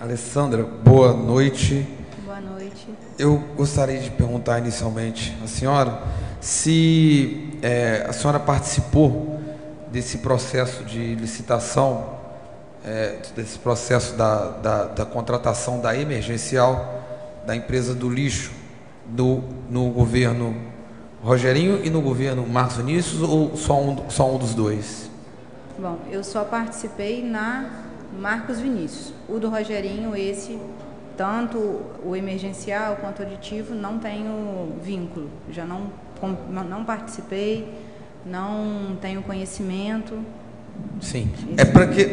Alessandra, boa noite. Boa noite. Eu gostaria de perguntar inicialmente à senhora se a senhora participou desse processo de licitação, desse processo da contratação da emergencial da empresa do lixo no governo Rogerinho e no governo Marcos Vinícius, ou só um dos dois? Bom, eu só participei na Marcos Vinícius. O do Rogerinho, tanto o emergencial quanto o aditivo, não tenho vínculo. Já não participei, não tenho conhecimento. Sim.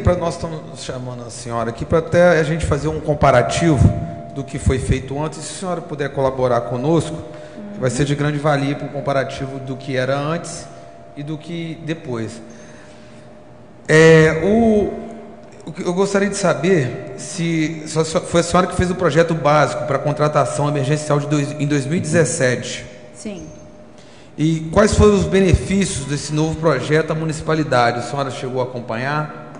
Para nós estamos chamando a senhora aqui para até a gente fazer um comparativo do que foi feito antes. Se a senhora puder colaborar conosco, vai ser de grande valia para o comparativo do que era antes e do que depois. Eu gostaria de saber se foi a senhora que fez o projeto básico para a contratação emergencial em 2017. Sim. E quais foram os benefícios desse novo projeto à municipalidade? A senhora chegou a acompanhar?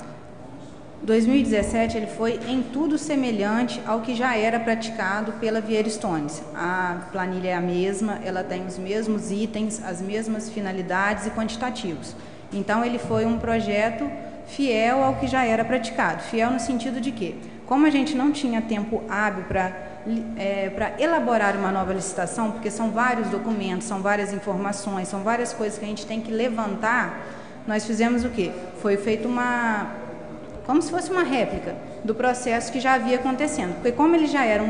2017 ele foi em tudo semelhante ao que já era praticado pela Vieira Stones. A planilha é a mesma, ela tem os mesmos itens, as mesmas finalidades e quantitativos. Então ele foi um projeto fiel ao que já era praticado. Fiel no sentido de que, como a gente não tinha tempo hábil para elaborar uma nova licitação, porque são vários documentos, são várias informações, são várias coisas que a gente tem que levantar, nós fizemos o quê? Foi feito como se fosse uma réplica do processo que já havia acontecendo. Porque como ele já era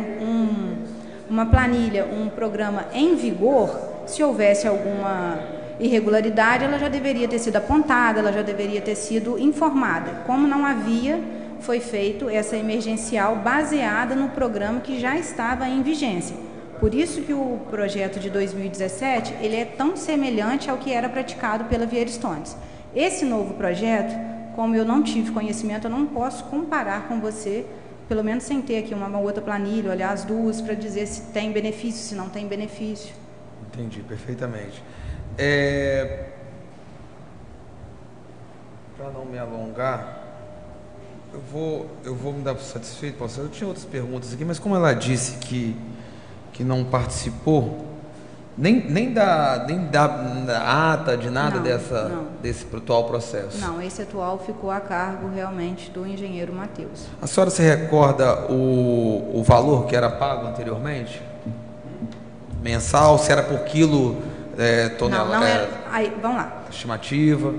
uma planilha, um programa em vigor, se houvesse alguma irregularidade, ela já deveria ter sido apontada, ela já deveria ter sido informada. Como não havia, foi feito essa emergencial baseada no programa que já estava em vigência. Por isso que o projeto de 2017, ele é tão semelhante ao que era praticado pela Vieira Stones. Esse novo projeto, como eu não tive conhecimento, eu não posso comparar com você, pelo menos sem ter aqui uma outra planilha, olhar as duas para dizer se tem benefício, se não tem benefício. Entendi, perfeitamente. Para não me alongar, eu vou me dar satisfeito, professor. Eu tinha outras perguntas aqui, mas como ela disse que não participou nem da ata, de nada desse atual processo. Não, esse atual ficou a cargo realmente do engenheiro Matheus. A senhora se recorda o valor que era pago anteriormente? Mensal, se era por quilo, tonelada? Não era. Aí, vamos lá. Estimativa.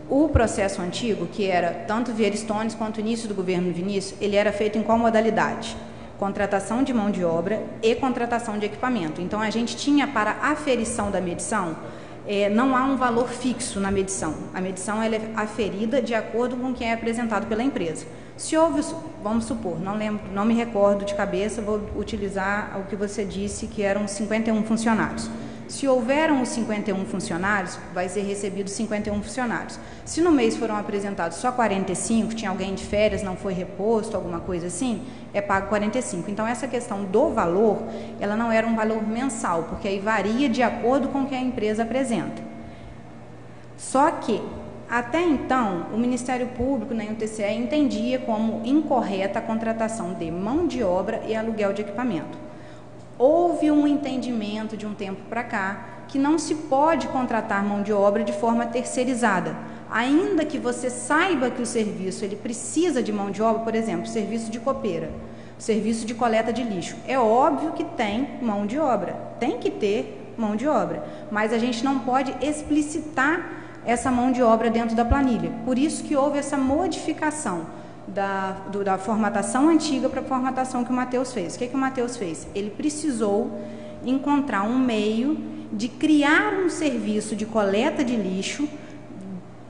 O processo antigo, que era tanto Vieira Stones quanto o início do governo Vinícius, ele era feito em qual modalidade? Contratação de mão de obra e contratação de equipamento. Então, a gente tinha para aferição da medição, não há um valor fixo na medição. A medição ela é aferida de acordo com o que é apresentado pela empresa. Se houve, vamos supor, não me recordo de cabeça, vou utilizar o que você disse, que eram 51 funcionários. Se houveram os 51 funcionários, vai ser recebido 51 funcionários. Se no mês foram apresentados só 45, tinha alguém de férias, não foi reposto, alguma coisa assim, é pago 45. Então, essa questão do valor, ela não era um valor mensal, porque aí varia de acordo com o que a empresa apresenta. Só que, até então, o Ministério Público, nem o TCE, entendia como incorreta a contratação de mão de obra e aluguel de equipamento. Houve um entendimento de um tempo para cá que não se pode contratar mão de obra de forma terceirizada. Ainda que você saiba que o serviço ele precisa de mão de obra, por exemplo, serviço de copeira, serviço de coleta de lixo. É óbvio que tem mão de obra, tem que ter mão de obra, mas a gente não pode explicitar essa mão de obra dentro da planilha. Por isso que houve essa modificação da formatação antiga para a formatação que o Matheus fez. O que o Matheus fez? Ele precisou encontrar um meio de criar um serviço de coleta de lixo,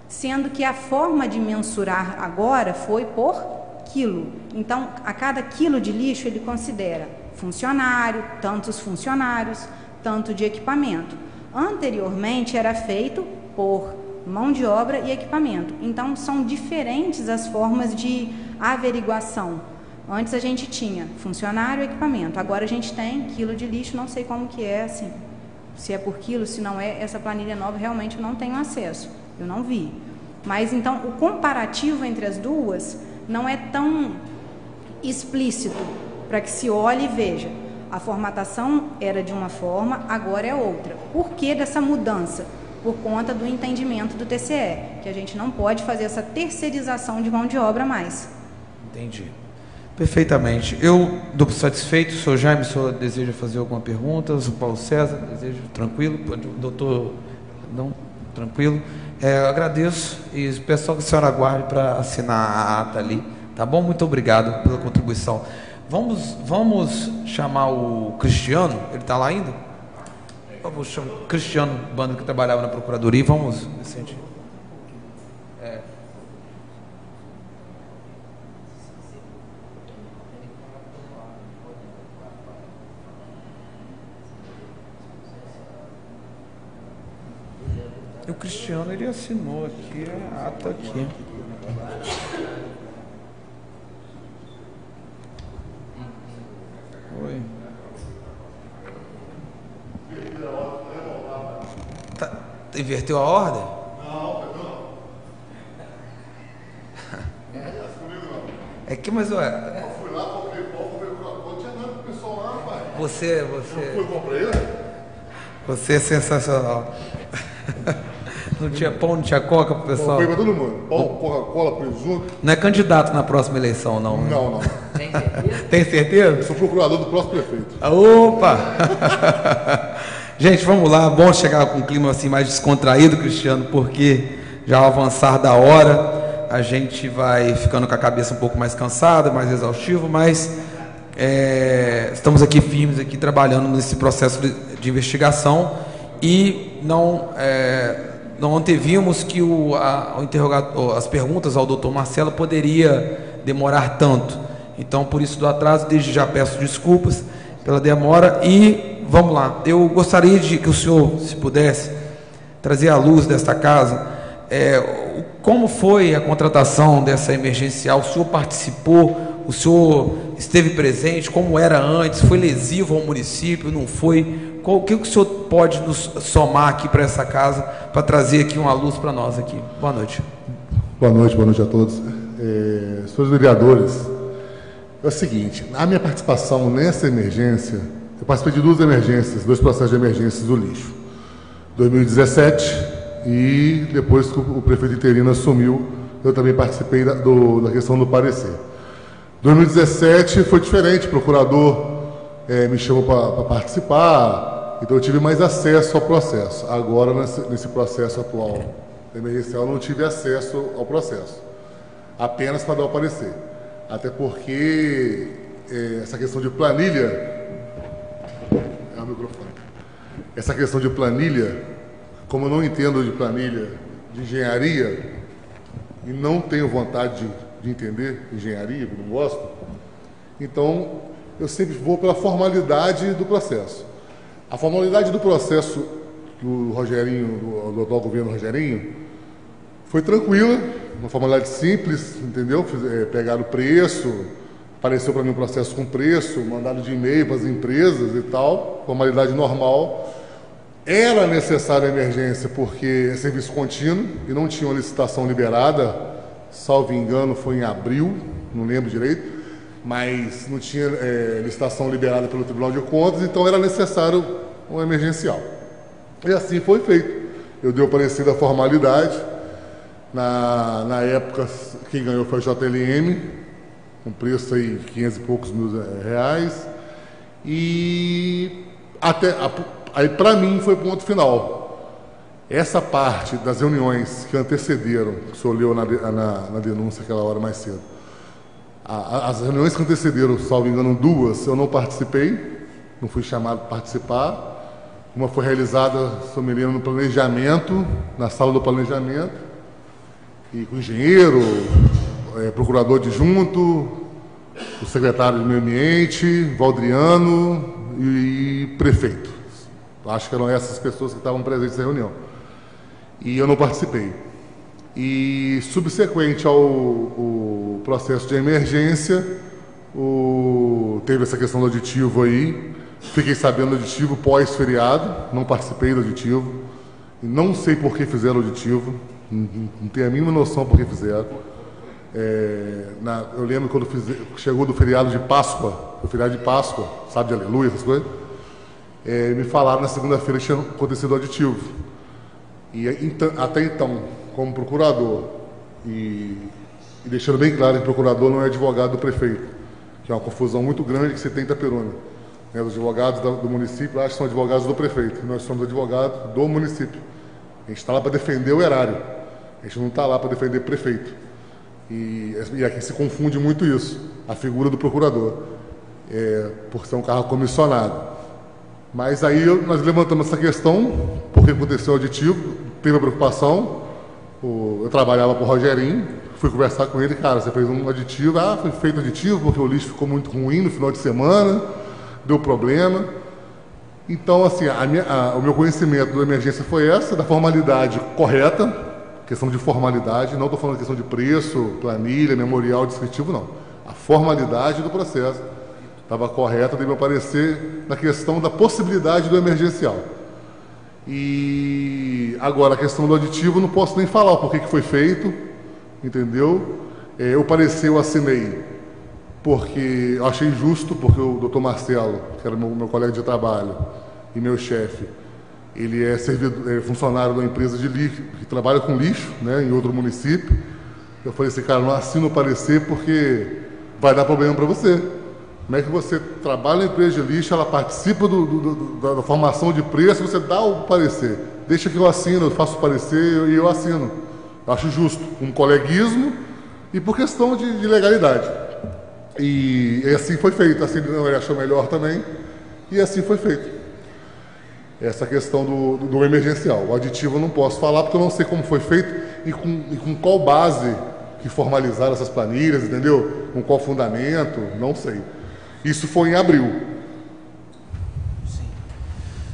sendo que a forma de mensurar agora foi por quilo. Então, a cada quilo de lixo ele considera funcionário, tantos funcionários, tanto de equipamento. Anteriormente era feito por mão de obra e equipamento. Então, são diferentes as formas de averiguação. Antes a gente tinha funcionário e equipamento. Agora a gente tem quilo de lixo, não sei como que é, assim, se é por quilo, se não é, essa planilha nova realmente eu não tenho acesso, eu não vi. Mas, então, o comparativo entre as duas não é tão explícito, para que se olhe e veja. A formatação era de uma forma, agora é outra. Por que dessa mudança? Por conta do entendimento do TCE, que a gente não pode fazer essa terceirização de mão de obra mais. Entendi. Perfeitamente. Eu dou satisfeito. O senhor Jaime, o senhor deseja fazer alguma pergunta? O senhor Paulo César, deseja? Tranquilo? Doutor, não? Tranquilo? Agradeço e peço só que a senhora aguarde para assinar a ata ali. Tá bom? Muito obrigado pela contribuição. Vamos chamar o Cristiano, ele está lá ainda? Vamos chamar o Cristiano, bando que trabalhava na Procuradoria, vamos, Vicente. O Cristiano, ele assinou aqui a ata aqui. Oi. Tá, inverteu a ordem? Não. É que, mas ué. Eu fui lá, comprei pão, comprei Coca-Cola, não tinha nada pro pessoal lá, rapaz. Você. Eu fui, comprei, né? Você é sensacional. Não tinha pão, não tinha coca pro pessoal? Comprei pra todo mundo. Pão, Coca-Cola, presunto. Não é candidato na próxima eleição, não? Né? Não. Tem certeza? Tem certeza? Eu sou procurador do próximo prefeito. Opa! Gente, vamos lá. Bom chegar com um clima assim mais descontraído, Cristiano, porque já ao avançar da hora, a gente vai ficando com a cabeça um pouco mais cansada, mais exaustivo, mas estamos aqui firmes, aqui trabalhando nesse processo de investigação e não antevimos que as perguntas ao doutor Marcelo poderia demorar tanto. Então, por isso do atraso, desde já peço desculpas pela demora e vamos lá. Eu gostaria de que o senhor, se pudesse, trazer à luz desta casa, como foi a contratação dessa emergencial? O senhor participou? O senhor esteve presente? Como era antes? Foi lesivo ao município? Não foi? O que o senhor pode nos somar aqui para essa casa, para trazer aqui uma luz para nós aqui? Boa noite. Boa noite a todos. Senhores vereadores, é o seguinte, a minha participação nessa emergência, eu participei de duas emergências, dois processos de emergências do lixo. 2017 e depois que o prefeito interino assumiu, eu também participei da questão do parecer. 2017 foi diferente, o procurador me chamou para participar, então eu tive mais acesso ao processo. Agora, nesse processo atual emergencial, eu não tive acesso ao processo, apenas para dar o parecer. Até porque essa questão de planilha... o microfone. Essa questão de planilha, como eu não entendo de planilha de engenharia, e não tenho vontade de entender engenharia, não gosto, então eu sempre vou pela formalidade do processo. A formalidade do processo do Rogerinho, do atual governo Rogerinho, foi tranquila, uma formalidade simples, entendeu? Pegaram o preço, apareceu para mim um processo com preço, mandado de e-mail para as empresas e tal, formalidade normal. Era necessária a emergência porque é serviço contínuo e não tinha uma licitação liberada, salvo engano foi em abril, não lembro direito, mas não tinha licitação liberada pelo Tribunal de Contas, então era necessário um emergencial. E assim foi feito. Eu dei o parecer da formalidade. Na época, quem ganhou foi a JLM, com preço aí de 500 e poucos mil reais. E aí para mim foi ponto final. Essa parte das reuniões que antecederam, que o senhor leu na denúncia aquela hora mais cedo, as reuniões que antecederam, salvo engano, duas, eu não participei, não fui chamado para participar. Uma foi realizada, se eu me lembro, no planejamento, na sala do planejamento, e com o engenheiro, procurador adjunto, o secretário de Meio Ambiente, Valdriano e prefeito. Acho que eram essas pessoas que estavam presentes na reunião. E eu não participei. E, subsequente ao processo de emergência, teve essa questão do aditivo aí. Fiquei sabendo do aditivo pós-feriado, não participei do aditivo. E não sei por que fizeram o aditivo, não tenho a mínima noção por que fizeram. Eu lembro quando chegou do feriado de Páscoa, sabe, de aleluia, essas coisas, me falaram na segunda-feira que tinha acontecido o aditivo. E até então, como procurador, e deixando bem claro que o procurador não é advogado do prefeito, que é uma confusão muito grande que se tem em Itaperuna. Os advogados do município acham que são advogados do prefeito, nós somos advogados do município. A gente está lá para defender o erário, a gente não está lá para defender prefeito. E aqui se confunde muito isso, a figura do procurador, por ser um cargo comissionado. Mas aí nós levantamos essa questão, porque aconteceu o aditivo, teve a preocupação, eu trabalhava com o Rogerinho, fui conversar com ele, cara, você fez um aditivo, foi feito aditivo porque o lixo ficou muito ruim no final de semana, deu problema. Então, assim, o meu conhecimento da emergência foi essa, da formalidade correta, questão de formalidade, não estou falando de questão de preço, planilha, memorial, descritivo, não. A formalidade do processo estava correta, deve aparecer na questão da possibilidade do emergencial. E agora, a questão do aditivo, não posso nem falar o porquê que foi feito, entendeu? O parecer eu assinei porque eu achei justo, porque o doutor Marcelo, que era meu colega de trabalho e meu chefe, ele é funcionário de uma empresa de lixo, que trabalha com lixo, né, em outro município. Eu falei assim, cara, não assino o parecer porque vai dar problema para você. Como é que você trabalha na empresa de lixo, ela participa da formação de preço, você dá o parecer. Deixa que eu assino, eu faço o parecer e eu assino. Eu acho justo, um coleguismo e por questão de legalidade. E assim foi feito, assim ele achou melhor também, e assim foi feito. Essa questão do emergencial. O aditivo eu não posso falar porque eu não sei como foi feito e com qual base que formalizaram essas planilhas, entendeu? Com qual fundamento, não sei. Isso foi em abril. Sim.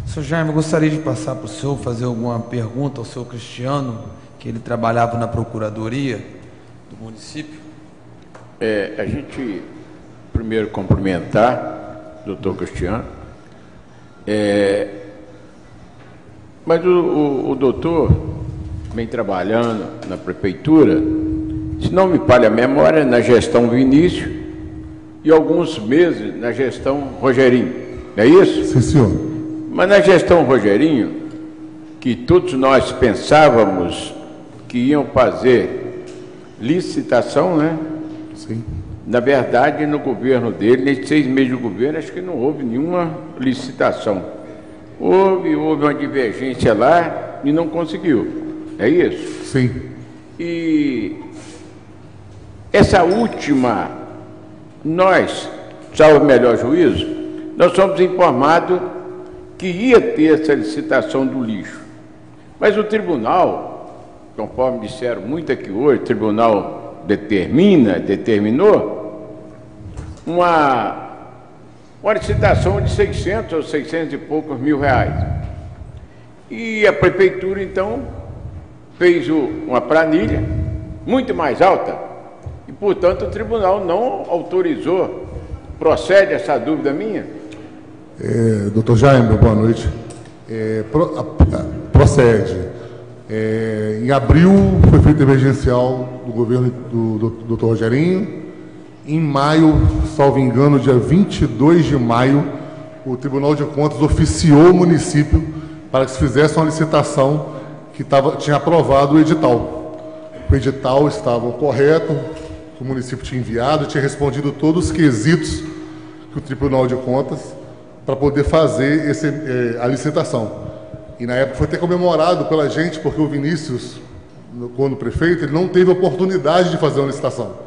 Sr. Jaime, eu gostaria de passar para o senhor, fazer alguma pergunta ao senhor Cristiano, que ele trabalhava na Procuradoria do município. A gente, primeiro, cumprimentar o doutor Cristiano. Mas o doutor vem trabalhando na prefeitura, se não me falha a memória, na gestão Vinícius e alguns meses na gestão Rogerinho, não é isso? Sim, senhor. Mas na gestão Rogerinho, que todos nós pensávamos que iam fazer licitação, né? Sim. Na verdade, no governo dele, nesses 6 meses de governo, acho que não houve nenhuma licitação. Houve uma divergência lá e não conseguiu. É isso? Sim. E essa última, nós, salvo o melhor juízo, nós somos informados que ia ter essa licitação do lixo. Mas o tribunal, conforme disseram muito aqui hoje, o tribunal determinou uma licitação de 600 ou 600 e poucos mil reais. E a prefeitura, então, fez uma planilha muito mais alta e, portanto, o tribunal não autorizou. Procede essa dúvida minha? Doutor Jaime, boa noite. Procede. Em abril foi feito emergencial do governo do doutor Rogerinho. Em maio, salvo engano, dia 22 de maio, o Tribunal de Contas oficiou o município para que se fizesse uma licitação que tinha aprovado o edital. O edital estava correto, o município tinha enviado, tinha respondido todos os quesitos que o Tribunal de Contas para poder fazer a licitação. E na época foi até comemorado pela gente, porque o Vinícius, quando prefeito, ele não teve oportunidade de fazer uma licitação.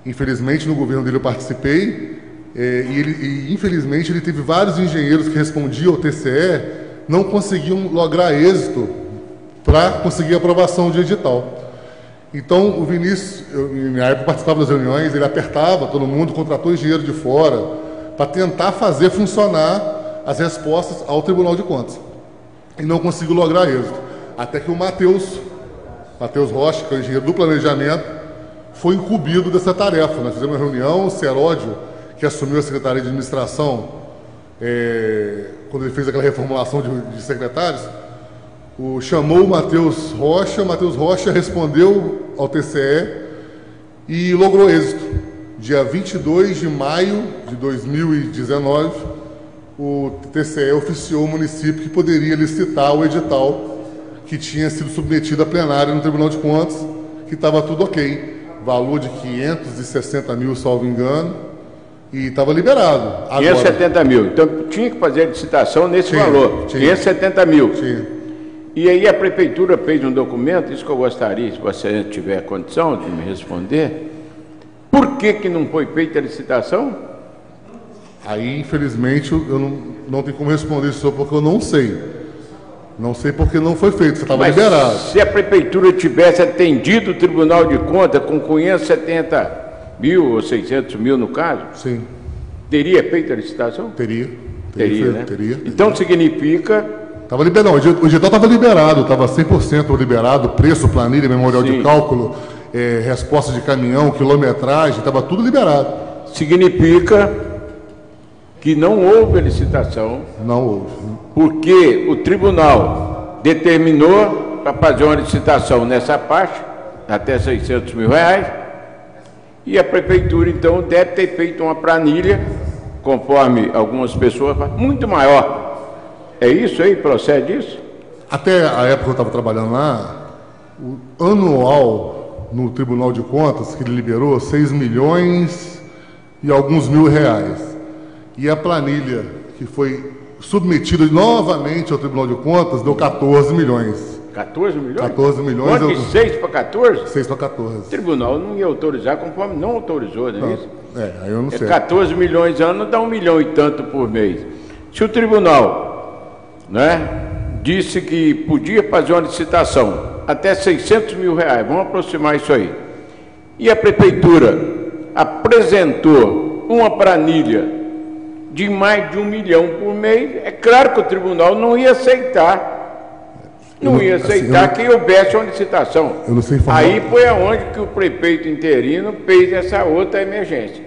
Infelizmente, no governo dele eu participei, e infelizmente ele teve vários engenheiros que respondiam ao TCE, não conseguiam lograr êxito para conseguir a aprovação de edital. Então, o Vinícius, na época participava das reuniões, ele apertava todo mundo, contratou engenheiro de fora, para tentar fazer funcionar as respostas ao Tribunal de Contas. E não conseguiu lograr êxito. Até que o Matheus Rocha, que é o engenheiro do planejamento, foi incumbido dessa tarefa. Nós fizemos uma reunião, o Seródio, que assumiu a Secretaria de Administração, quando ele fez aquela reformulação de secretários, chamou o Matheus Rocha respondeu ao TCE e logrou êxito. Dia 22 de maio de 2019, o TCE oficiou o município que poderia licitar o edital que tinha sido submetido à plenária no Tribunal de Contas, que estava tudo ok. Valor de 560 mil, salvo engano, e estava liberado. Agora, 570 mil. Então tinha que fazer a licitação nesse valor. 570 mil. Tinha. E aí a prefeitura fez um documento, isso que eu gostaria, se você tiver condição de me responder. Por que não foi feita a licitação? Aí, infelizmente, eu não tenho como responder isso, porque eu não sei. Não sei porque não foi feito, você estava liberado. Se a prefeitura tivesse atendido o Tribunal de Contas com 570 mil ou 600 mil no caso, sim, teria feito a licitação? Teria, né? Teria. Então significa... Estava liberado, o edital estava liberado, estava 100% liberado, preço, planilha, memorial de cálculo, resposta de caminhão, quilometragem, estava tudo liberado. Significa que não houve licitação. Não houve. Porque o tribunal determinou para fazer uma licitação nessa parte, até 600 mil reais, e a prefeitura, então, deve ter feito uma planilha, conforme algumas pessoas falam, muito maior. É isso aí? Procede isso? Até a época que eu estava trabalhando lá, o anual no Tribunal de Contas, que ele liberou 6 milhões e alguns mil reais. E a planilha que foi submetida novamente ao Tribunal de Contas deu 14 milhões. 14 milhões? 14 milhões. Quanto de 6 para 14? 6 para 14. O tribunal não ia autorizar conforme não autorizou, não é isso? Aí eu não sei. 14 milhões de anos dá 1 milhão e tanto por mês. Se o tribunal, né, disse que podia fazer uma licitação até 600 mil reais, vamos aproximar isso aí, e a prefeitura apresentou uma planilha de mais de 1 milhão por mês, é claro que o tribunal não ia aceitar. Não ia aceitar que houvesse uma licitação. Eu não sei informar. Aí foi aonde que o prefeito interino fez essa outra emergência.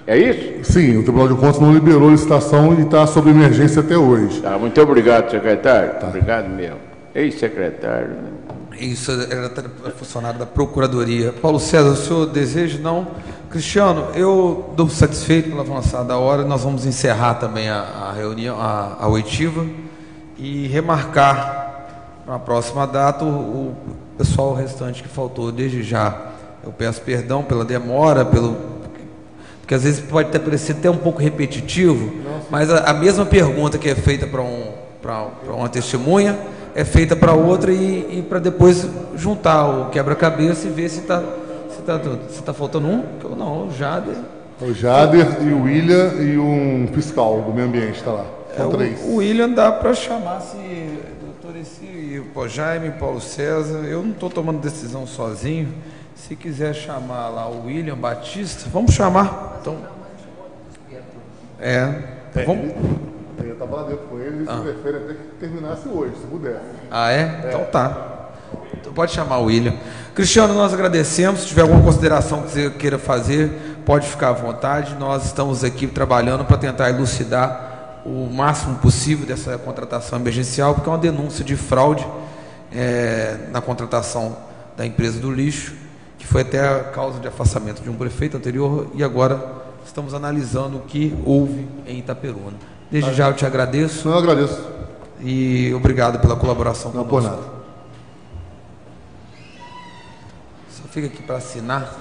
É isso? Sim, o Tribunal de Contas não liberou a licitação e está sob emergência até hoje. Tá, muito obrigado, secretário. Tá. Obrigado mesmo. Ex-secretário. Né? Isso, era funcionário da Procuradoria. Paulo César, o senhor deseja? Não? Cristiano, eu estou satisfeito pela avançada da hora. Nós vamos encerrar também a reunião, a oitiva, e remarcar para a próxima data o pessoal restante que faltou. Desde já eu peço perdão pela demora, porque às vezes pode até parecer até um pouco repetitivo. Nossa. Mas a mesma pergunta que é feita para uma testemunha é feita para outra, e para depois juntar o quebra-cabeça e ver se está faltando um. Não, o Jader. O Jader e o William e um fiscal do meio ambiente está lá. São 3. O William dá para chamar se doutor e o Jaime, Paulo César. Eu não estou tomando decisão sozinho. Se quiser chamar lá o William Batista, vamos chamar. Então, vamos. Eu estava lá dentro com ele, se prefere até que terminasse hoje, se puder. Então tá. Então pode chamar o William. Cristiano, nós agradecemos. Se tiver alguma consideração que você queira fazer, pode ficar à vontade. Nós estamos aqui trabalhando para tentar elucidar o máximo possível dessa contratação emergencial, porque é uma denúncia de fraude na contratação da empresa do lixo, que foi até a causa de afastamento de um prefeito anterior, e agora estamos analisando o que houve em Itaperuna. Desde já eu te agradeço. Eu agradeço. E obrigado pela colaboração conosco. Por nada. Só fica aqui para assinar.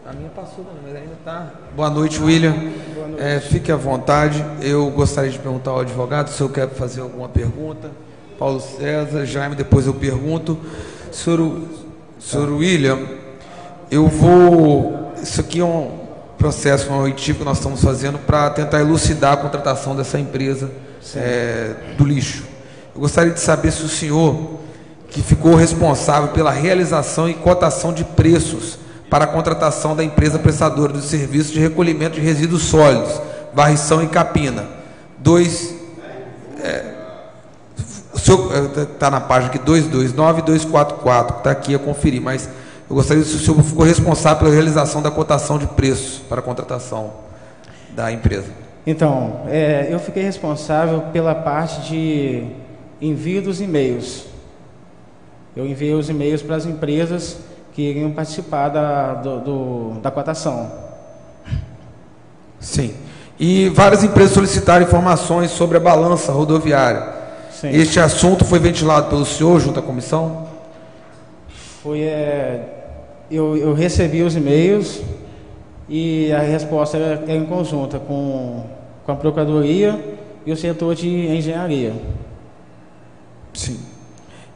A minha passou, mas ainda está. Boa noite, William. Boa noite. Fique à vontade. Eu gostaria de perguntar ao advogado se eu quero fazer alguma pergunta. Paulo César, Jaime, depois eu pergunto. Senhor William, isso aqui é um processo, um oitivo que nós estamos fazendo para tentar elucidar a contratação dessa empresa do lixo. Eu gostaria de saber se o senhor, que ficou responsável pela realização e cotação de preços para a contratação da empresa prestadora do serviço de recolhimento de resíduos sólidos, varrição e capina. O senhor está na página aqui 229 e 244, que está aqui a conferir, mas eu gostaria de saber se o senhor ficou responsável pela realização da cotação de preços para a contratação da empresa. Então, eu fiquei responsável pela parte de envio dos e-mails. Eu enviei os e-mails para as empresas que iriam participar da cotação. Sim. E várias empresas solicitaram informações sobre a balança rodoviária. Sim. Este assunto foi ventilado pelo senhor junto à comissão? Eu recebi os e-mails e a resposta era em conjunta com a Procuradoria e o setor de engenharia. Sim.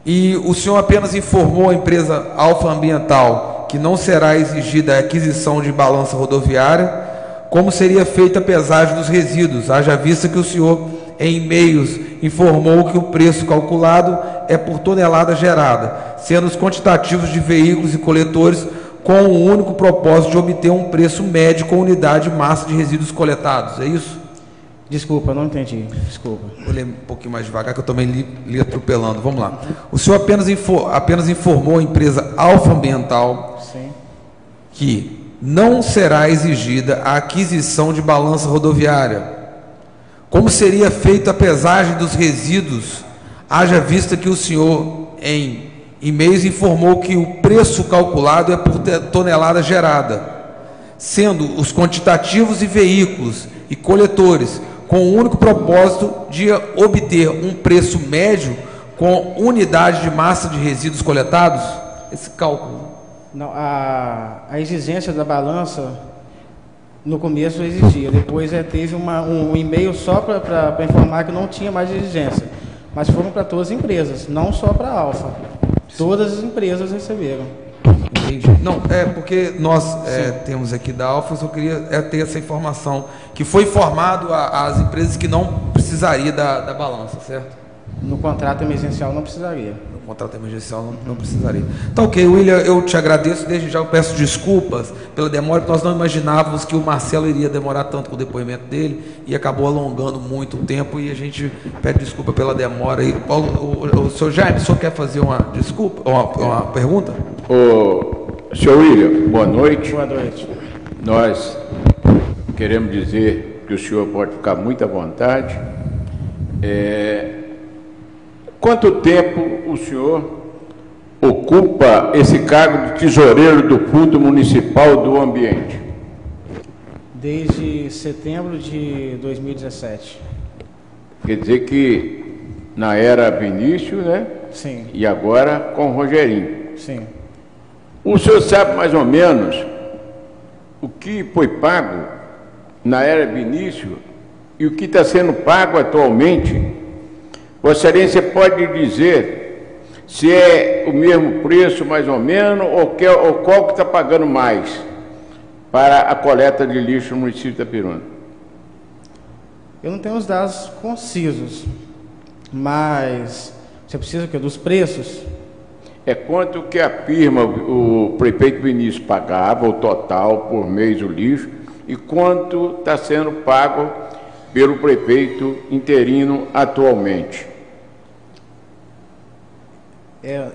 E o senhor apenas informou a empresa Alfa Ambiental que não será exigida a aquisição de balança rodoviária, como seria feita a pesagem dos resíduos, haja vista que o senhor, em e-mails, informou que o preço calculado é por tonelada gerada, sendo os quantitativos de veículos e coletores com o único propósito de obter um preço médio com unidade de massa de resíduos coletados, é isso? Desculpa, não entendi. Desculpa. Vou ler um pouquinho mais devagar, que eu também li atropelando. Vamos lá. O senhor apenas informou a empresa Alfa Ambiental Sim. que não será exigida a aquisição de balança rodoviária. Como seria feita a pesagem dos resíduos, haja vista que o senhor, em e-mails, informou que o preço calculado é por tonelada gerada, sendo os quantitativos e veículos e coletores com o único propósito de obter um preço médio com unidade de massa de resíduos coletados? Esse cálculo. Não, a exigência da balança, no começo exigia, depois teve um e-mail só para informar que não tinha mais exigência, mas foram para todas as empresas, não só para a Alfa. Todas as empresas receberam. Entendi. Não, porque nós temos aqui da Alfa, eu só queria ter essa informação, que foi informado às empresas que não precisaria da balança, certo? No contrato emergencial não precisaria. No contrato emergencial não precisaria. Tá ok, William, eu te agradeço, desde já eu peço desculpas pela demora, porque nós não imaginávamos que o Marcelo iria demorar tanto com o depoimento dele, e acabou alongando muito o tempo, e a gente pede desculpa pela demora. E, o senhor Jaime, o senhor quer fazer uma pergunta? Senhor William, boa noite. Boa noite. Nós queremos dizer que o senhor pode ficar muito à vontade. Quanto tempo o senhor ocupa esse cargo de tesoureiro do Fundo Municipal do Ambiente? Desde setembro de 2017. Quer dizer que na era Vinícius, né? Sim. E agora com o Rogerinho. Sim. O senhor sabe mais ou menos o que foi pago na era Vinícius e o que está sendo pago atualmente? Vossa Excelência pode dizer se é o mesmo preço mais ou menos ou qual que está pagando mais para a coleta de lixo no município de Itaperuna? Eu não tenho os dados concisos, mas você precisa o quê? Dos preços? Quanto que a firma, o prefeito Vinícius pagava, o total por mês o lixo, e quanto está sendo pago pelo prefeito interino atualmente?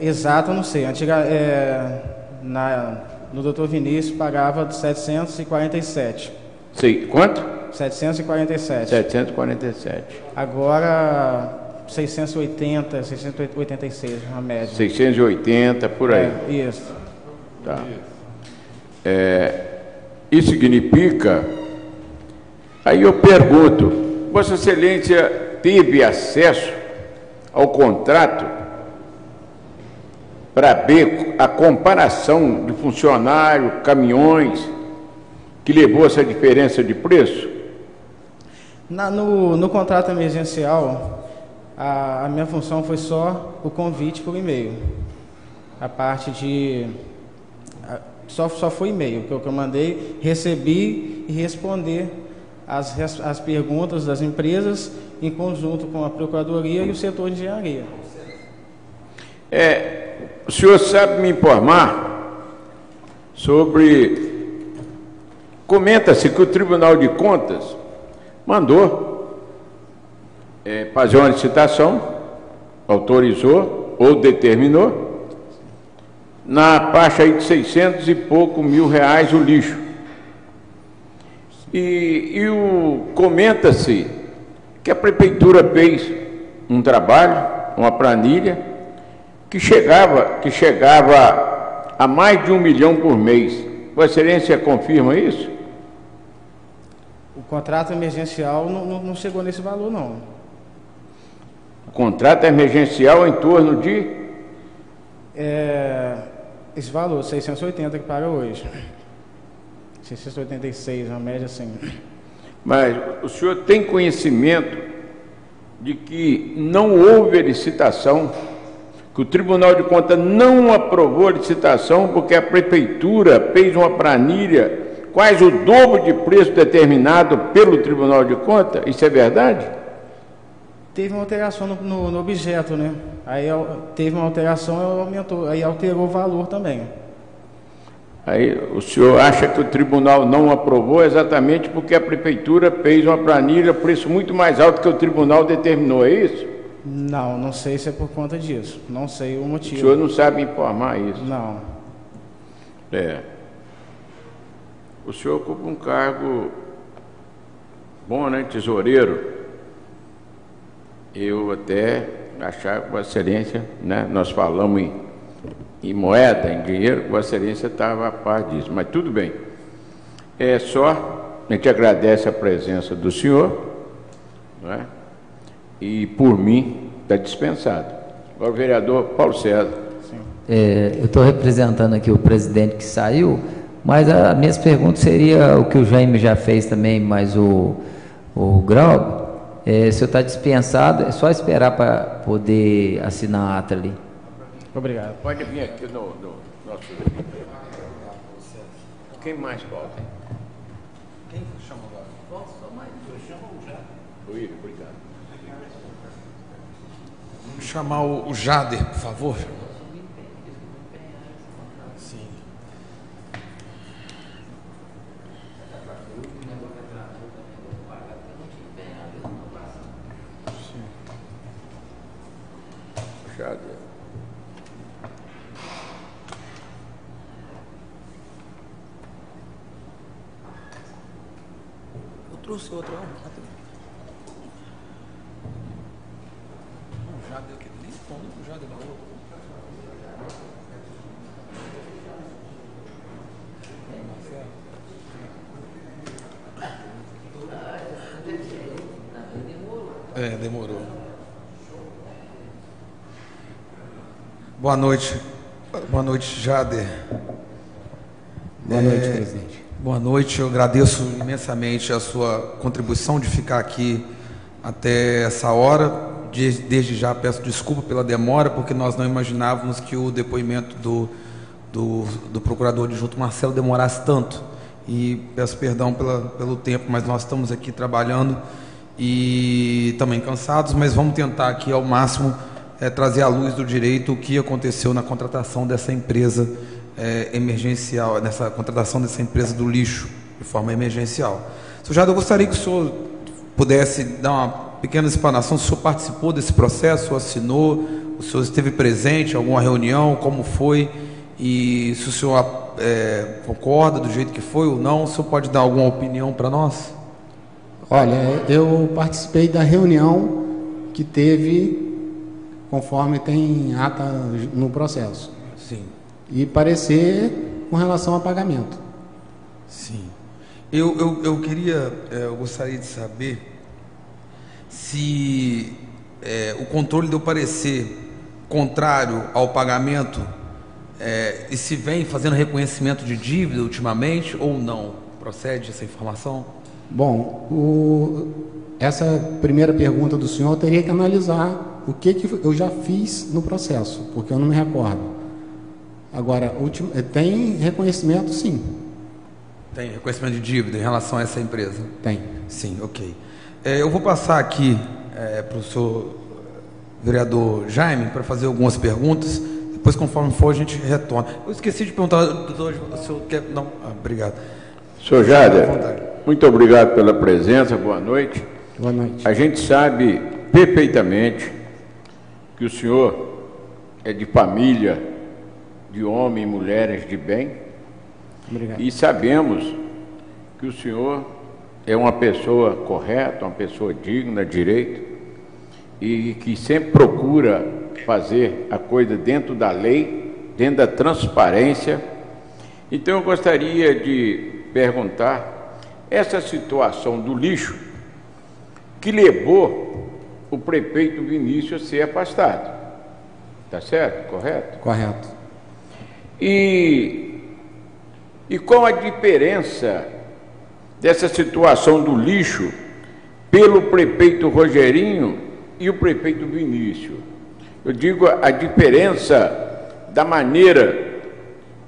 Exato, eu não sei. No doutor Vinícius pagava 747. Sei, quanto? 747. 747. Agora 680, 686, uma média. 680, por aí. Isso. Tá. Isso significa... Aí eu pergunto, Vossa Excelência teve acesso ao contrato para ver a comparação de funcionário, caminhões, que levou essa diferença de preço? No contrato emergencial, a minha função foi só o convite por e-mail. A parte de... Só foi e-mail que eu mandei, recebi e responder as perguntas das empresas em conjunto com a Procuradoria e o setor de engenharia. O senhor sabe me informar sobre... Comenta-se que o Tribunal de Contas mandou fazer uma licitação, autorizou ou determinou, na faixa aí de 600 e pouco mil reais o lixo. Comenta-se que a prefeitura fez um trabalho, uma planilha, que chegava a mais de 1 milhão por mês. Vossa Excelência confirma isso? O contrato emergencial não chegou nesse valor, não. O contrato emergencial em torno de? Esse valor, 680 que paga hoje. 686, uma média assim. Mas o senhor tem conhecimento de que não houve licitação, que o Tribunal de Contas não aprovou a licitação porque a Prefeitura fez uma planilha quase o dobro de preço determinado pelo Tribunal de Contas? Isso é verdade? Teve uma alteração no objeto, né? Aí teve uma alteração, aumentou, aí alterou o valor também. Aí o senhor acha que o tribunal não aprovou exatamente porque a prefeitura fez uma planilha, preço muito mais alto que o tribunal determinou, é isso? Não sei se é por conta disso. Não sei o motivo. O senhor não sabe informar isso? Não. O senhor ocupa um cargo bom, né? Tesoureiro. Eu até achava que Vossa Excelência, né? Nós falamos em moeda, em dinheiro, Vossa Excelência estava a par disso, mas tudo bem. A gente agradece a presença do senhor, não é? E por mim está dispensado. Agora o vereador Paulo César. Eu estou representando aqui o presidente que saiu, mas as minhas perguntas seria o que o Jaime já fez também, mas o Grau, se o senhor está dispensado, é só esperar para poder assinar a ata ali. Obrigado. Pode vir aqui no nosso... Quem mais falta? Quem chama agora? Só mais. Eu chamo já. Obrigado. Vamos chamar o Jader, por favor. Sim. Jader. Trouxe outro, não. Já deu aqui, nem respondo, já deu. Demorou. Boa noite, Jader. Boa noite, presidente. Boa noite, eu agradeço imensamente a sua contribuição de ficar aqui até essa hora. Desde já peço desculpa pela demora, porque nós não imaginávamos que o depoimento do procurador adjunto Marcelo demorasse tanto. E peço perdão pelo tempo, mas nós estamos aqui trabalhando e também cansados, mas vamos tentar aqui ao máximo trazer à luz do direito o que aconteceu na contratação dessa empresa emergencial, nessa contratação dessa empresa do lixo de forma emergencial. Senhor Jado, eu gostaria que o senhor pudesse dar uma pequena explanação, se o senhor participou desse processo, assinou, o senhor esteve presente em alguma reunião, como foi, e se o senhor concorda do jeito que foi ou não, o senhor pode dar alguma opinião para nós? Olha, eu participei da reunião que teve, conforme tem ata no processo. Sim. E parecer com relação a pagamento. Sim. Eu gostaria de saber se o controle deu parecer contrário ao pagamento e se vem fazendo reconhecimento de dívida ultimamente ou não. Procede essa informação? Bom, essa primeira pergunta do senhor eu teria que analisar o que eu já fiz no processo, porque eu não me recordo. Agora, tem reconhecimento, sim. Tem reconhecimento de dívida em relação a essa empresa? Tem. Sim, ok. Eu vou passar aqui para o senhor vereador Jaime para fazer algumas perguntas. Depois, conforme for, a gente retorna. Eu esqueci de perguntar, doutor, o senhor quer... Não, obrigado. Senhor Jader, muito obrigado pela presença, boa noite. Boa noite. A gente sabe perfeitamente que o senhor é de família, de homens e mulheres de bem. Obrigado. E sabemos que o senhor é uma pessoa correta, uma pessoa digna, direito, e que sempre procura fazer a coisa dentro da lei, dentro da transparência. Então eu gostaria de perguntar essa situação do lixo que levou o prefeito Vinícius a ser afastado. Tá certo? Correto? Correto. E qual a diferença dessa situação do lixo pelo prefeito Rogerinho e o prefeito Vinícius? Eu digo a diferença da maneira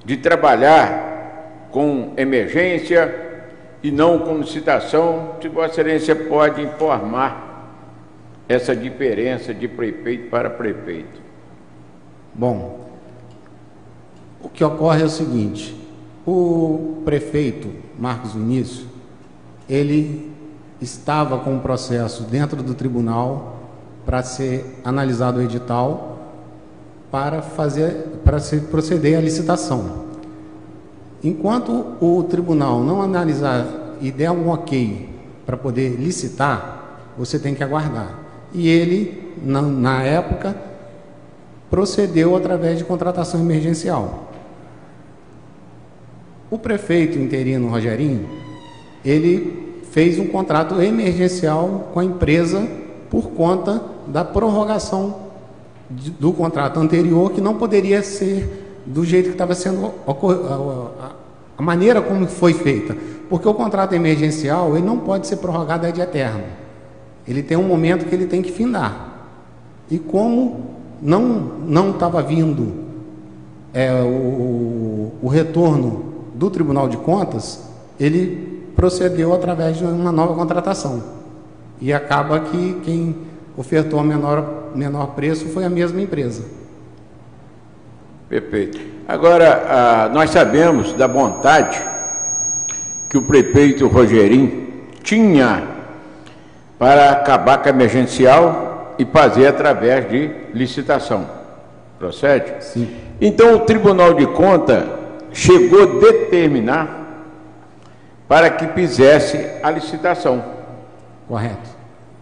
de trabalhar com emergência e não com licitação. Se Vossa Excelência pode informar essa diferença de prefeito para prefeito. Bom, o que ocorre é o seguinte: o prefeito Marcos Vinícius, ele estava com um processo dentro do tribunal para ser analisado o edital para se proceder à licitação. Enquanto o tribunal não analisar e der um ok para poder licitar, você tem que aguardar. E ele, na época, procedeu através de contratação emergencial. O prefeito interino Rogerinho, ele fez um contrato emergencial com a empresa por conta da prorrogação do contrato anterior, que não poderia ser do jeito que estava sendo a maneira como foi feita, porque o contrato emergencial ele não pode ser prorrogado ad eterno. Ele tem um momento que ele tem que findar. E como não estava vindo o retorno do Tribunal de Contas, ele procedeu através de uma nova contratação. E acaba que quem ofertou a menor preço foi a mesma empresa. Perfeito. Agora, nós sabemos da vontade que o prefeito Rogerinho tinha para acabar com a emergencial e fazer através de licitação. Procede? Sim. Então, o Tribunal de Contas chegou a determinar para que fizesse a licitação. Correto.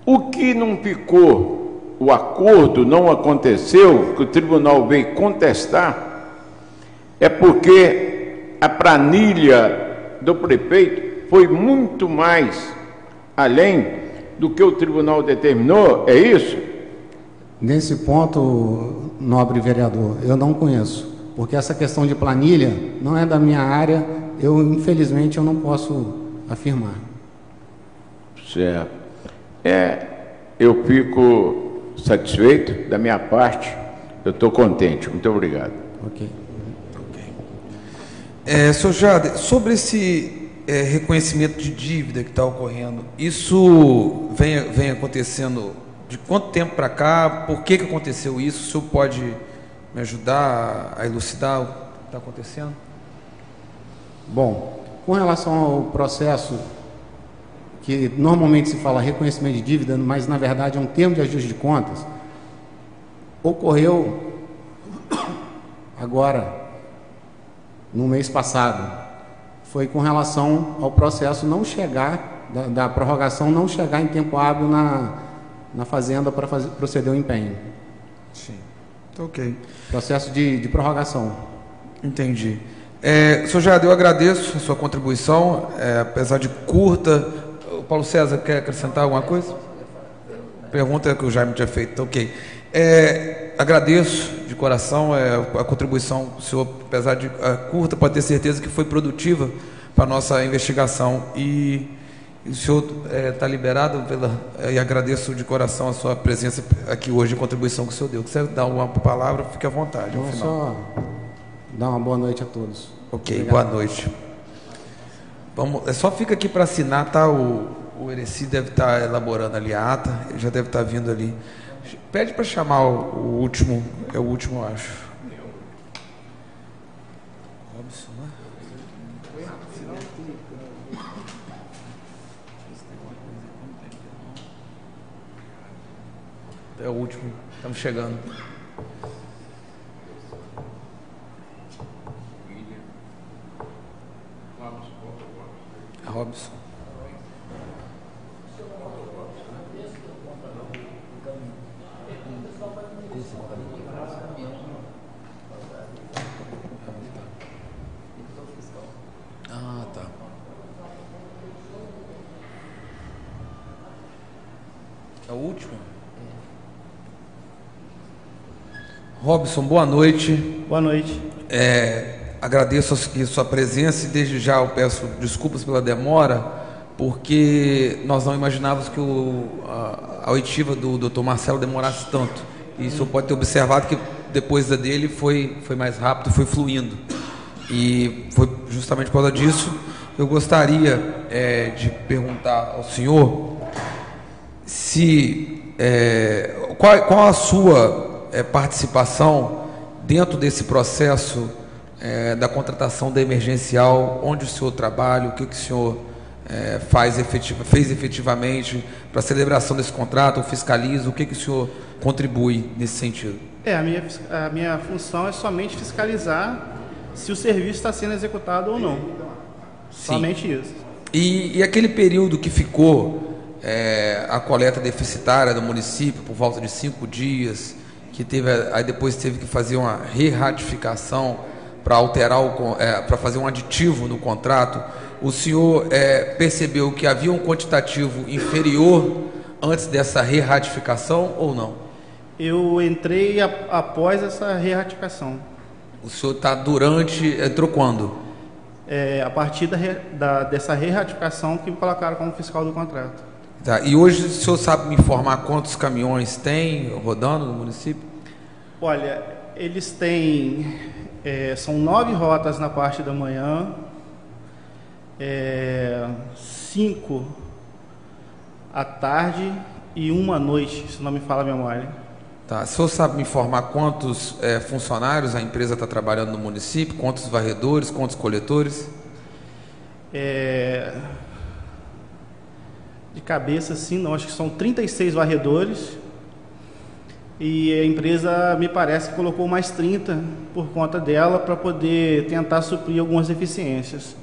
O que não ficou, o acordo não aconteceu, que o tribunal veio contestar, é porque a planilha do prefeito foi muito mais além do que o tribunal determinou, é isso? Nesse ponto, nobre vereador, eu não conheço, porque essa questão de planilha não é da minha área, infelizmente eu não posso afirmar. Certo. Eu fico satisfeito, da minha parte, eu estou contente. Muito obrigado. Ok. Senhor Jade, sobre esse reconhecimento de dívida que está ocorrendo, isso vem acontecendo de quanto tempo para cá? Por que aconteceu isso? O senhor pode me ajudar a elucidar o que está acontecendo? Bom, com relação ao processo que normalmente se fala reconhecimento de dívida, mas na verdade é um termo de ajuste de contas, ocorreu agora, no mês passado, foi com relação ao processo não chegar, da prorrogação não chegar em tempo hábil na fazenda para proceder ao empenho. Sim. Ok. Processo de prorrogação. Entendi. Senhor Jade, eu agradeço a sua contribuição, apesar de curta. O Paulo César quer acrescentar alguma coisa? Pergunta que o Jaime tinha feito. Ok. Agradeço de coração a contribuição do senhor, apesar de curta, pode ter certeza que foi produtiva para a nossa investigação. E o senhor está liberado e agradeço de coração a sua presença aqui hoje, a contribuição que o senhor deu. Se você dar uma palavra, fique à vontade. Vou só dar uma boa noite a todos. Ok, obrigado. Boa noite. Só fica aqui para assinar, tá? O Ereci deve estar elaborando ali a ata, ele já deve estar vindo ali. Pede para chamar o último, é o último, eu acho. Robson, né? É o último, estamos chegando. Robson. Ah, tá. É o último? Robson, boa noite. Boa noite. Agradeço a sua presença e desde já eu peço desculpas pela demora, porque nós não imaginávamos que a oitiva do Dr. Marcelo demorasse tanto. E o senhor pode ter observado que depois da dele foi mais rápido, foi fluindo. E foi justamente por causa disso. Eu gostaria de perguntar ao senhor se qual a sua participação dentro desse processo da contratação da emergencial, onde o senhor trabalha, o que o senhor fez efetivamente para a celebração desse contrato, ou fiscaliza, o que o senhor contribui nesse sentido? A minha função é somente fiscalizar se o serviço está sendo executado ou não. Sim. Somente isso. E aquele período que ficou a coleta deficitária do município por volta de 5 dias, que aí depois teve que fazer uma re-ratificação para alterar para fazer um aditivo no contrato, o senhor percebeu que havia um quantitativo inferior antes dessa re-ratificação ou não? Eu entrei após essa re-ratificação. O senhor entrou quando? A partir dessa re-ratificação que me colocaram como fiscal do contrato. Tá. E hoje o senhor sabe me informar quantos caminhões tem rodando no município? Olha, eles têm... são 9 rotas na parte da manhã, 5 à tarde e 1 à noite, se não me falha a memória. Tá. O senhor sabe me informar quantos funcionários a empresa está trabalhando no município? Quantos varredores, quantos coletores? De cabeça, sim, não. Acho que são 36 varredores. E a empresa, me parece, que colocou mais 30 por conta dela para poder tentar suprir algumas deficiências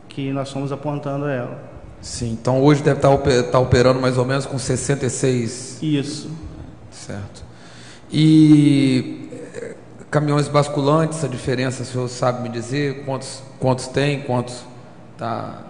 que nós fomos apontando a ela. Sim, então hoje deve estar operando mais ou menos com 66... Isso. Certo. E caminhões basculantes, a diferença, o senhor sabe me dizer? Quantos tem? Quantos tá?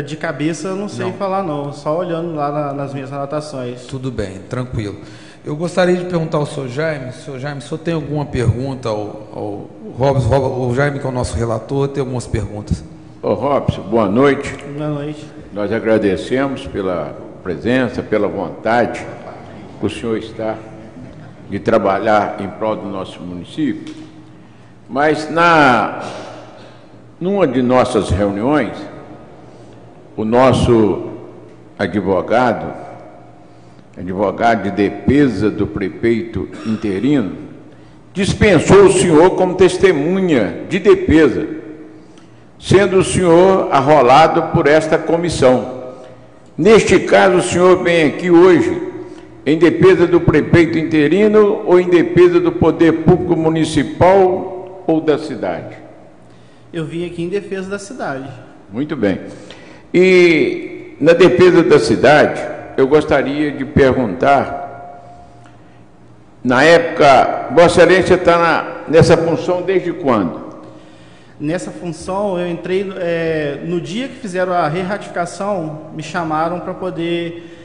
De cabeça eu não sei falar não, só olhando lá nas minhas anotações. Tudo bem, tranquilo. Eu gostaria de perguntar ao senhor Jaime. Senhor Jaime, o senhor tem alguma pergunta ao Robson? O Jaime, que é o nosso relator, tem algumas perguntas. Ô Robson, boa noite. Boa noite. Nós agradecemos pela presença, pela vontade que o senhor está de trabalhar em prol do nosso município. Mas numa de nossas reuniões, o nosso advogado de defesa do prefeito interino, dispensou o senhor como testemunha de defesa, sendo o senhor arrolado por esta comissão. Neste caso, o senhor vem aqui hoje em defesa do prefeito interino ou em defesa do poder público municipal ou da cidade? Eu vim aqui em defesa da cidade. Muito bem. E na defesa da cidade, eu gostaria de perguntar, na época, Vossa Excelência está nessa função desde quando? Nessa função eu entrei, no dia que fizeram a re-ratificação, me chamaram para poder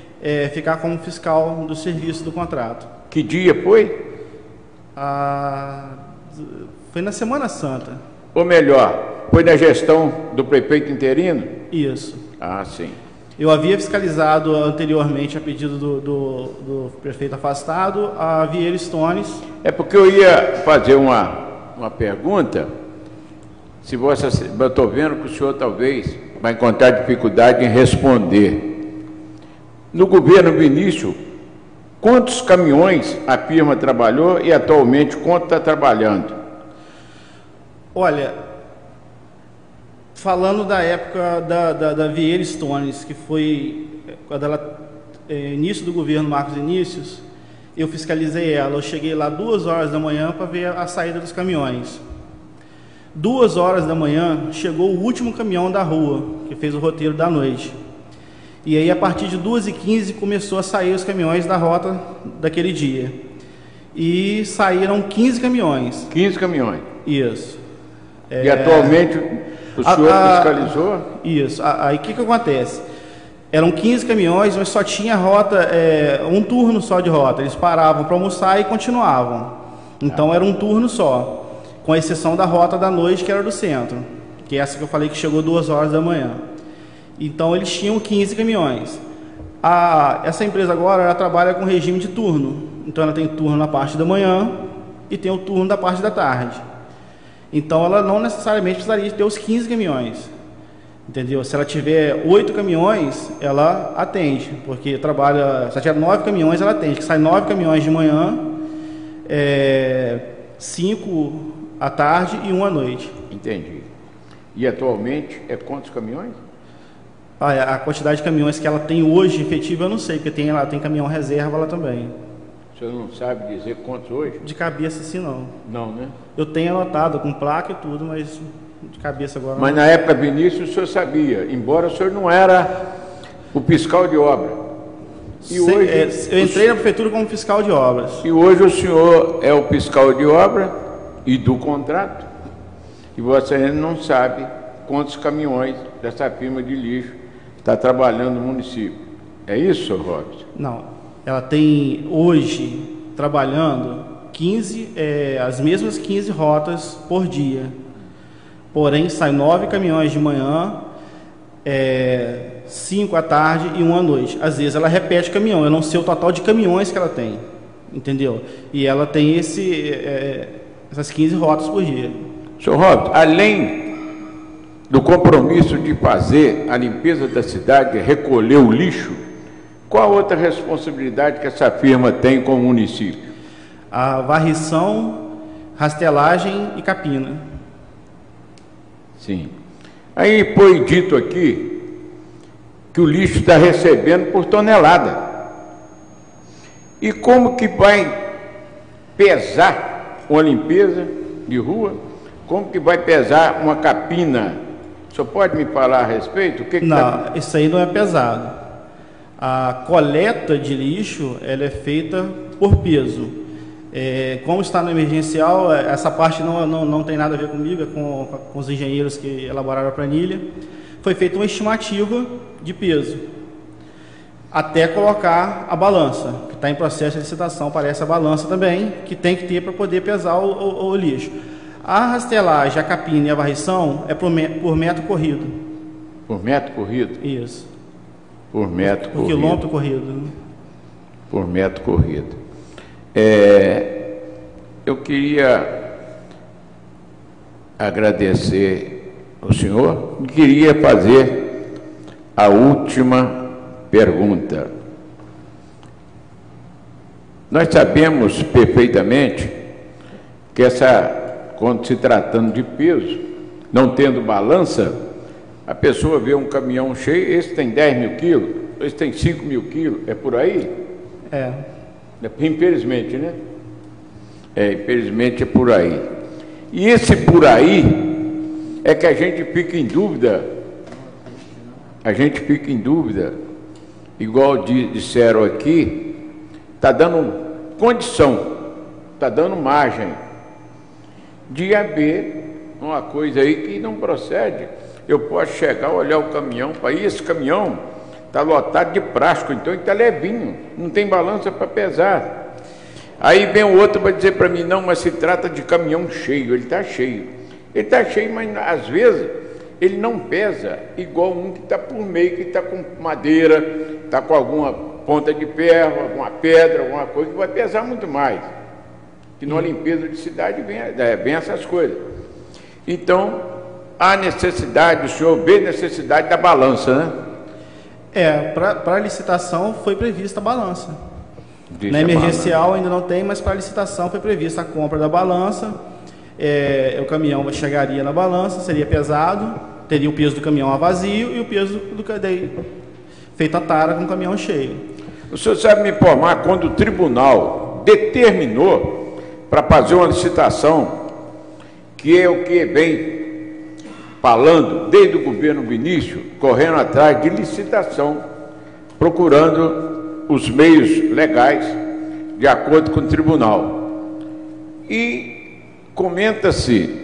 ficar como fiscal do serviço do contrato. Que dia foi? Foi na Semana Santa. Ou melhor, foi na gestão do prefeito interino? Isso. Ah, sim. Eu havia fiscalizado anteriormente a pedido do prefeito afastado, a Vieira Stones. É porque eu ia fazer uma pergunta, eu estou vendo que o senhor talvez vai encontrar dificuldade em responder. No governo Vinícius, quantos caminhões a firma trabalhou e atualmente quanto está trabalhando? Olha, falando da época da Vieira Stones, que foi quando ela, início do governo Marcos Vinícius, eu fiscalizei ela. Eu cheguei lá 2 horas da manhã para ver a saída dos caminhões. 2 horas da manhã chegou o último caminhão da rua, que fez o roteiro da noite. E aí, a partir de 2h15, começou a sair os caminhões da rota daquele dia. E saíram 15 caminhões. 15 caminhões? Isso. E atualmente o senhor fiscalizou? Isso. Aí o que acontece? Eram 15 caminhões, mas só tinha rota, um turno só de rota. Eles paravam para almoçar e continuavam. Então era um turno só, com exceção da rota da noite, que era do centro, que é essa que eu falei que chegou 2 horas da manhã. Então eles tinham 15 caminhões. Essa empresa agora ela trabalha com regime de turno. Então ela tem turno na parte da manhã e tem o turno da parte da tarde. Então ela não necessariamente precisaria ter os 15 caminhões. Entendeu? Se ela tiver 8 caminhões, ela atende, porque trabalha. Se ela tiver 9 caminhões, ela atende, que sai 9 caminhões de manhã, 5 à tarde e 1 à noite. Entendi. E atualmente é quantos caminhões? A quantidade de caminhões que ela tem hoje efetiva eu não sei, porque ela tem caminhão reserva lá também. O senhor não sabe dizer quantos hoje? De cabeça assim não. Não, né? Eu tenho anotado com placa e tudo, mas de cabeça agora Mas não. na época, Vinícius, o senhor sabia, embora o senhor não era o fiscal de obra. E hoje, eu entrei na prefeitura como fiscal de obras. E hoje o senhor é o fiscal de obra e do contrato, e você ainda não sabe quantos caminhões dessa firma de lixo está trabalhando no município. É isso, senhor Robson? Não, ela tem hoje trabalhando 15, as mesmas 15 rotas por dia. Porém, sai 9 caminhões de manhã, 5 à tarde e 1 à noite. Às vezes ela repete caminhão, eu não sei o total de caminhões que ela tem, entendeu? E ela tem essas 15 rotas por dia. Senhor Robson, além do compromisso de fazer a limpeza da cidade, recolher o lixo, qual outra responsabilidade que essa firma tem com o município? A varrição, rastelagem e capina. Sim. Aí foi dito aqui que o lixo está recebendo por tonelada. E como que vai pesar uma limpeza de rua? Como que vai pesar uma capina? O senhor pode me falar a respeito? Não, isso aí não é pesado. A coleta de lixo ela é feita por peso. Como está no emergencial, essa parte não tem nada a ver comigo, é com os engenheiros que elaboraram a planilha. Foi feita uma estimativa de peso, até colocar a balança, que está em processo de licitação, parece a balança também, que tem que ter para poder pesar o lixo. A rastelagem, a capina e a varrição é por metro corrido. Por metro corrido? Isso. Por metro corrido. Por quilômetro corrido. Né? Por metro corrido. Eu queria agradecer ao senhor e queria fazer a última pergunta. Nós sabemos perfeitamente que quando se tratando de peso, não tendo balança, a pessoa vê um caminhão cheio, esse tem 10 mil quilos, esse tem 5 mil quilos, é por aí? Infelizmente, né? Infelizmente é por aí. E esse por aí é que a gente fica em dúvida. A gente fica em dúvida, igual disseram aqui, está dando condição, está dando margem de haver uma coisa aí que não procede. Eu posso chegar, olhar o caminhão, esse caminhão está lotado de plástico, então ele está levinho, não tem balança para pesar. Aí vem o outro para dizer para mim, não, mas se trata de caminhão cheio, ele está cheio. Ele está cheio, mas às vezes ele não pesa igual um que está por meio, que está com madeira, está com alguma ponta de ferro, alguma pedra, alguma coisa que vai pesar muito mais. Que numa limpeza de cidade vem essas coisas. Então, há necessidade, o senhor vê necessidade da balança, né? Para a licitação foi prevista a balança. Na emergencial ainda não tem, mas para a licitação foi prevista a compra da balança. O caminhão chegaria na balança, seria pesado, teria o peso do caminhão a vazio e o peso feito a tara com o caminhão cheio. O senhor sabe me informar quando o tribunal determinou para fazer uma licitação, que é o que vem falando desde o governo Vinícius, correndo atrás de licitação procurando os meios legais de acordo com o tribunal. E comenta-se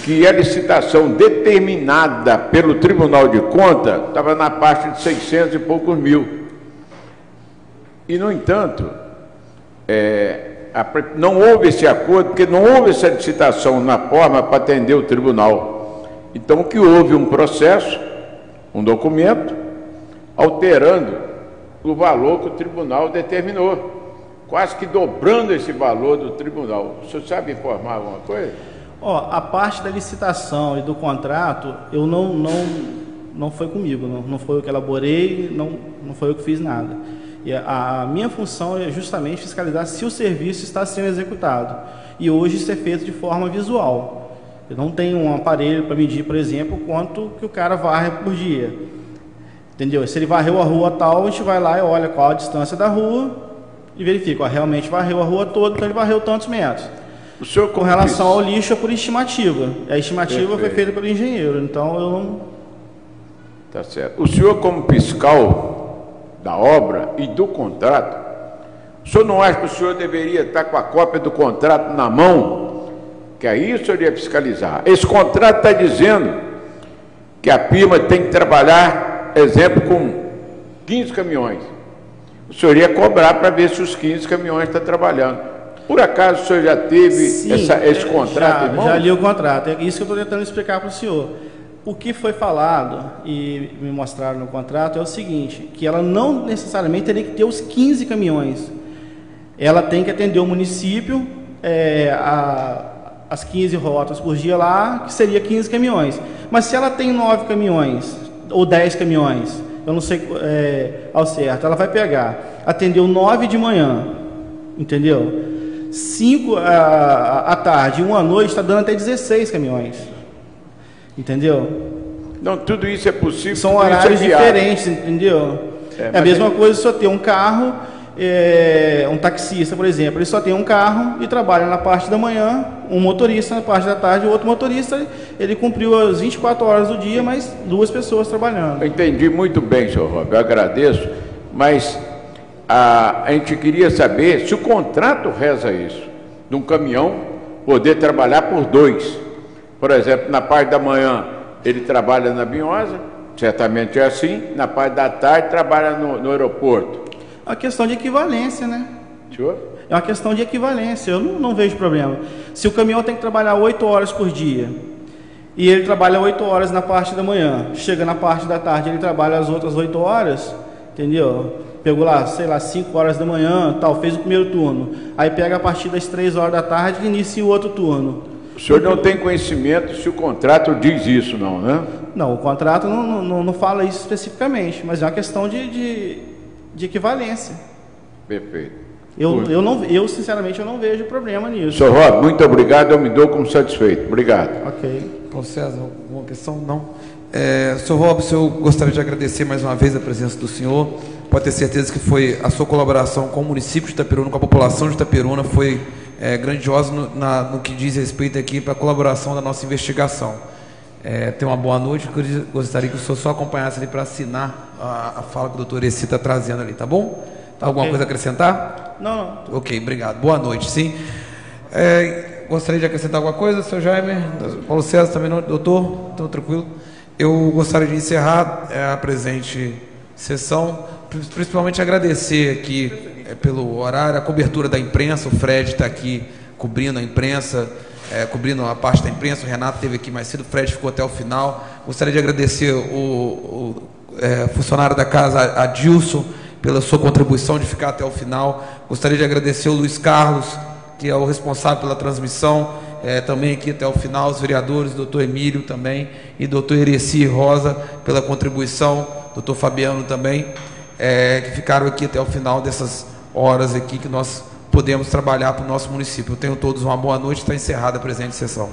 que a licitação determinada pelo Tribunal de Contas estava na faixa de 600 e poucos mil. E, no entanto, não houve esse acordo, porque não houve essa licitação na forma para atender o tribunal. Então, que houve um processo, um documento, alterando o valor que o tribunal determinou, quase que dobrando esse valor do tribunal. O senhor sabe informar alguma coisa? A parte da licitação e do contrato, eu não foi comigo, não foi eu que elaborei, não foi eu que fiz nada. E a minha função é justamente fiscalizar se o serviço está sendo executado. E hoje isso é feito de forma visual. Eu não tenho um aparelho para medir, por exemplo, quanto que o cara varre por dia. Entendeu? Se ele varreu a rua tal, a gente vai lá e olha qual a distância da rua e verifica, realmente varreu a rua toda, então ele varreu tantos metros. O senhor, com relação ao lixo, é por estimativa. A estimativa foi feita pelo engenheiro, então eu não... Tá certo. O senhor, como fiscal da obra e do contrato, o senhor não acha que o senhor deveria estar com a cópia do contrato na mão? Que aí o senhor ia fiscalizar. Esse contrato está dizendo que a firma tem que trabalhar, exemplo, com 15 caminhões. O senhor ia cobrar para ver se os 15 caminhões estão trabalhando. Por acaso o senhor já teve esse contrato em mão? Já li o contrato. É isso que eu estou tentando explicar para o senhor. O que foi falado e me mostraram no contrato é o seguinte, que ela não necessariamente teria que ter os 15 caminhões. Ela tem que atender o município, as 15 rotas por dia lá, que seria 15 caminhões. Mas se ela tem 9 caminhões ou 10 caminhões, eu não sei ao certo, ela vai pegar, atendeu 9 de manhã, entendeu? 5 à tarde e 1 à noite, está dando até 16 caminhões. Entendeu? Não, tudo isso é possível. São horários diferentes, entendeu? É a mesma coisa se só ter um carro, um taxista, por exemplo, ele só tem um carro e trabalha na parte da manhã, um motorista na parte da tarde, o outro motorista, ele cumpriu as 24 horas do dia, mas 2 pessoas trabalhando. Eu entendi muito bem, senhor Rob, eu agradeço, mas a gente queria saber se o contrato reza isso, de um caminhão poder trabalhar por 2. Por exemplo, na parte da manhã ele trabalha na Binhosa, certamente é assim, na parte da tarde trabalha no aeroporto. É uma questão de equivalência, né? Senhor? É uma questão de equivalência, eu não vejo problema. Se o caminhão tem que trabalhar 8 horas por dia, e ele trabalha 8 horas na parte da manhã, chega na parte da tarde, ele trabalha as outras 8 horas, entendeu? Pegou lá, sei lá, 5 horas da manhã, tal, fez o primeiro turno, aí pega a partir das 3 horas da tarde e inicia o outro turno. O senhor não tem conhecimento se o contrato diz isso, não, né? Não, o contrato não fala isso especificamente, mas é uma questão de equivalência. Perfeito. Eu sinceramente, eu não vejo problema nisso. Senhor Rob, muito obrigado, eu me dou como satisfeito. Obrigado. Ok. Paulo César, alguma questão? Não. Senhor Robson, eu gostaria de agradecer mais uma vez a presença do senhor. Pode ter certeza que foi a sua colaboração com o município de Itaperuna, com a população de Itaperuna, foi grandiosa no que diz respeito aqui para a colaboração da nossa investigação. Tenha uma boa noite. Eu gostaria que o senhor só acompanhasse ali para assinar a fala que o doutor Essi está trazendo ali, tá bom? Alguma coisa a acrescentar? Não. Ok, obrigado. Boa noite, sim. Gostaria de acrescentar alguma coisa, senhor Jaime? Paulo César também não? Doutor? Então, tranquilo. Eu gostaria de encerrar a presente sessão, principalmente agradecer aqui pelo horário, a cobertura da imprensa. O Fred está aqui cobrindo a imprensa, cobrindo a parte da imprensa. O Renato esteve aqui mais cedo, o Fred ficou até o final. Gostaria de agradecer o funcionário da casa, Adilson, pela sua contribuição de ficar até o final. Gostaria de agradecer o Luiz Carlos, que é o responsável pela transmissão, também aqui até o final, os vereadores, doutor Emílio também, e doutor Ereci Rosa, pela contribuição, doutor Fabiano também, que ficaram aqui até o final dessas horas aqui que nós podemos trabalhar para o nosso município. Eu tenho todos uma boa noite, está encerrada a presente sessão.